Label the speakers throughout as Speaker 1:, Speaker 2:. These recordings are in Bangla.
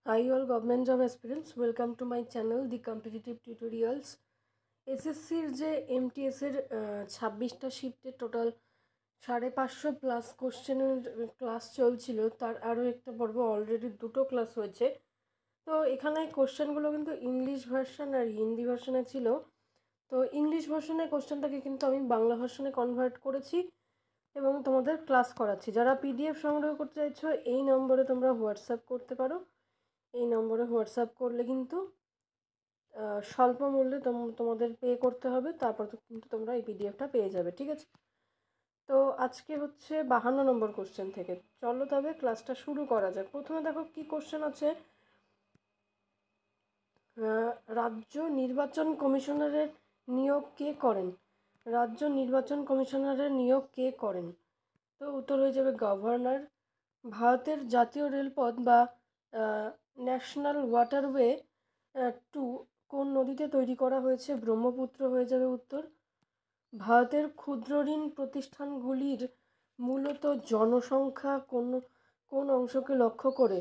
Speaker 1: Hi all government job aspirants, welcome to my channel The Competitive Tutorials. এসএসসির যে এমটিএসের 26টা শিফটে টোটাল 550 প্লাস কোশ্চেনের ক্লাস চলছিল, তার আরও একটা পর্ব অলরেডি দুটো ক্লাস হয়েছে। তো এখানে কোশ্চেনগুলো কিন্তু ইংলিশ ভার্সন আর হিন্দি ভার্সনে ছিল। তো ইংলিশ ভার্সনের কোশ্চেনটাকে কিন্তু আমি বাংলা ভার্সনে কনভার্ট করেছি এবং তোমাদের ক্লাস করাচ্ছি। যারা পিডিএফ সংগ্রহ করতে চাইছো এই নম্বরে তোমরা হোয়াটসঅ্যাপ করতে পারো। এই নম্বরে হোয়াটসঅ্যাপ করলে কিন্তু স্বল্প মূল্যে তোমাদের পে করতে হবে, তারপর তো কিন্তু তোমরা এই পিডিএফটা পেয়ে যাবে, ঠিক আছে? তো আজকে হচ্ছে 52 নম্বর কোশ্চেন থেকে। চলো তবে ক্লাসটা শুরু করা যাক। প্রথমে দেখো কি কোশ্চেন আছে। রাজ্য নির্বাচন কমিশনারের নিয়োগ কে করেন? রাজ্য নির্বাচন কমিশনারের নিয়োগ কে করেন? তো উত্তর হয়ে যাবে গভর্নর। ভারতের জাতীয় রেলপথ বা ন্যাশনাল ওয়াটারওয়ে 2 কোন নদীতে তৈরি করা হয়েছে? ব্রহ্মপুত্র হয়ে যাবে উত্তর। ভারতের ক্ষুদ্র ঋণ প্রতিষ্ঠানগুলির মূলত জনসংখ্যা কোন অংশকে লক্ষ্য করে?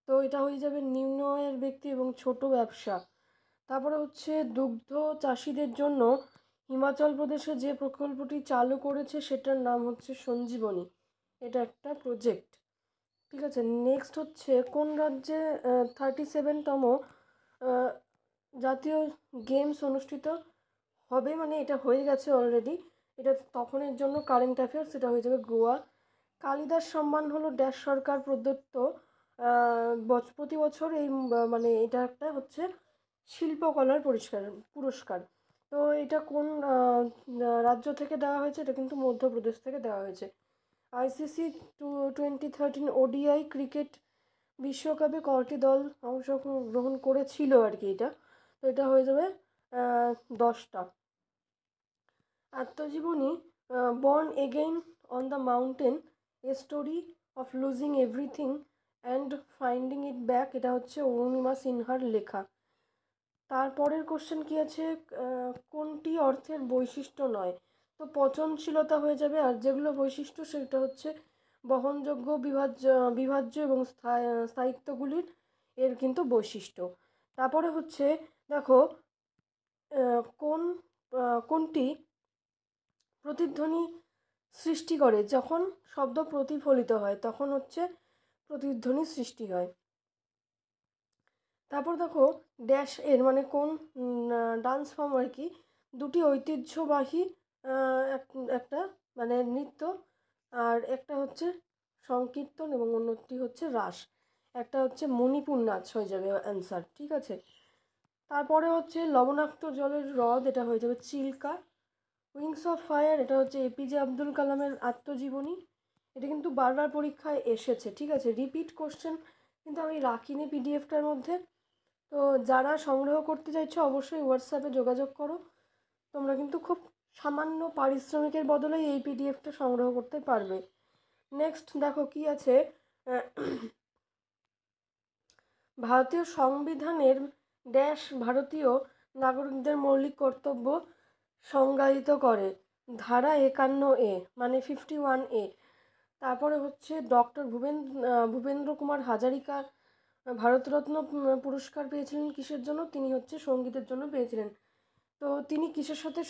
Speaker 1: তো এটা হয়ে যাবে নিম্ন আয়ের ব্যক্তি এবং ছোট ব্যবসা। তারপরে হচ্ছে দুগ্ধ চাষিদের জন্য হিমাচল প্রদেশে যে প্রকল্পটি চালু করেছে সেটার নাম হচ্ছে সঞ্জীবনী। এটা একটা প্রজেক্ট, ঠিক আছে। নেক্সট হচ্ছে কোন রাজ্যে 37তম জাতীয় গেমস অনুষ্ঠিত হবে? মানে এটা হয়ে গেছে অলরেডি, এটা তখনের জন্য কারেন্ট অ্যাফেয়ার্স। এটা হয়ে যাবে গোয়া। কালিদাস সম্মান হলো ড্যাশ সরকার প্রদত্ত প্রতি বছর এই মানে এটা একটা হচ্ছে শিল্পকলার পুরস্কার। তো এটা কোন রাজ্য থেকে দেওয়া হয়েছে? এটা কিন্তু মধ্যপ্রদেশ থেকে দেওয়া হয়েছে। আইসিসি 2013 ওডিআই ক্রিকেট বিশ্বকাপে কটি দল অংশগ্রহণ করেছিল আর কি এটা? তো এটা হয়ে যাবে 10টা। আত্মজীবনী born again on the mountain, a story of losing everything and finding it back, এটা হচ্ছে অরুণিমা সিনহার লেখা। তারপরের কোশ্চেন কি আছে, কোনটি অর্থের বৈশিষ্ট্য নয়? তো পচনশীলতা হয়ে যাবে। আর যেগুলো বৈশিষ্ট্য সেটা হচ্ছে বহনযোগ্য, বিভাজ্য এবং স্থায়িত্বগুলির এর কিন্তু বৈশিষ্ট্য। তারপরে হচ্ছে দেখো কোনটি প্রতিধ্বনি সৃষ্টি করে? যখন শব্দ প্রতিফলিত হয় তখন হচ্ছে প্রতিধ্বনি সৃষ্টি হয়। তারপর দেখো ড্যাশ এর মানে কোন ডান্স ফর্ম আর কি? দুটি ঐতিহ্যবাহী একটা মানে নৃত্য, আর একটা হচ্ছে সংকীর্তন এবং অন্যটি হচ্ছে রাস। একটা হচ্ছে মণিপুর নাচ হয়ে যাবে অ্যান্সার, ঠিক আছে। তারপরে হচ্ছে লবণাক্ত জলের হ্রদ, এটা হয়ে যাবে চিল্কা। উইংস অফ ফায়ার, এটা হচ্ছে এপিজে আব্দুল কালামের আত্মজীবনী। এটা কিন্তু বারবার পরীক্ষায় এসেছে, ঠিক আছে। রিপিট কোশ্চেন কিন্তু আমি রাখিনি পিডিএফটার মধ্যে। তো যারা সংগ্রহ করতে চাইছো অবশ্যই হোয়াটসঅ্যাপে যোগাযোগ করো। তোমরা কিন্তু খুব সামান্য পারিশ্রমিকের বদলেই এই পিডিএফটা সংগ্রহ করতে পারবে। নেক্সট দেখো কি আছে, ভারতীয় সংবিধানের ড্যাশ ভারতীয় নাগরিকদের মৌলিক কর্তব্য সংজ্ঞায়িত করে? ধারা 51A মানে 51A। তারপরে হচ্ছে ডক্টর ভূপেন্দ্র কুমার হাজারিকা ভারতরত্ন পুরস্কার পেয়েছিলেন কিসের জন্য? তিনি হচ্ছে সঙ্গীতের জন্য পেয়েছিলেন। তো তিনি কিসের সাথে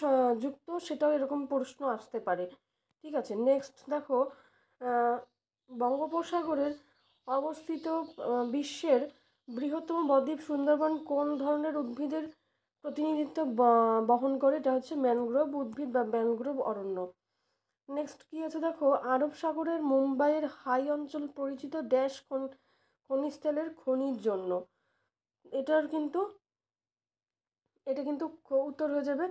Speaker 1: যুক্ত সেটাও এরকম প্রশ্ন আসতে পারে, ঠিক আছে। নেক্সট দেখো বঙ্গোপসাগরের অবস্থিত বিশ্বের বৃহত্তম বদ্বীপ সুন্দরবন কোন ধরনের উদ্ভিদের প্রতিনিধিত্ব বহন করে? এটা হচ্ছে ম্যানগ্রোভ উদ্ভিদ বা ম্যানগ্রোভ অরণ্য। নেক্সট কি আছে দেখো, আরব সাগরের মুম্বাইয়ের হাই অঞ্চল পরিচিত ড্যাশ খনিজ তেলের খনির জন্য? এটার কিন্তু এটা কিন্তু উত্তর হয়ে যাবে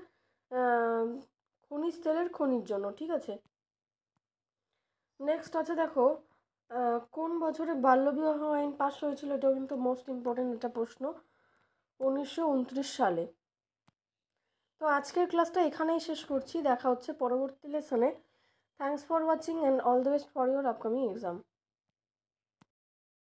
Speaker 1: খনিজ তেলের খনির জন্য, ঠিক আছে। নেক্সট আছে দেখো কোন বছরে বাল্যবিবাহ আইন পাস হয়েছিল? এটাও কিন্তু মোস্ট ইম্পর্টেন্ট একটা প্রশ্ন। 1929 সালে। তো আজকের ক্লাসটা এখানেই শেষ করছি, দেখা হচ্ছে পরবর্তী লেসনে। Thanks for watching and all the best for your upcoming exam.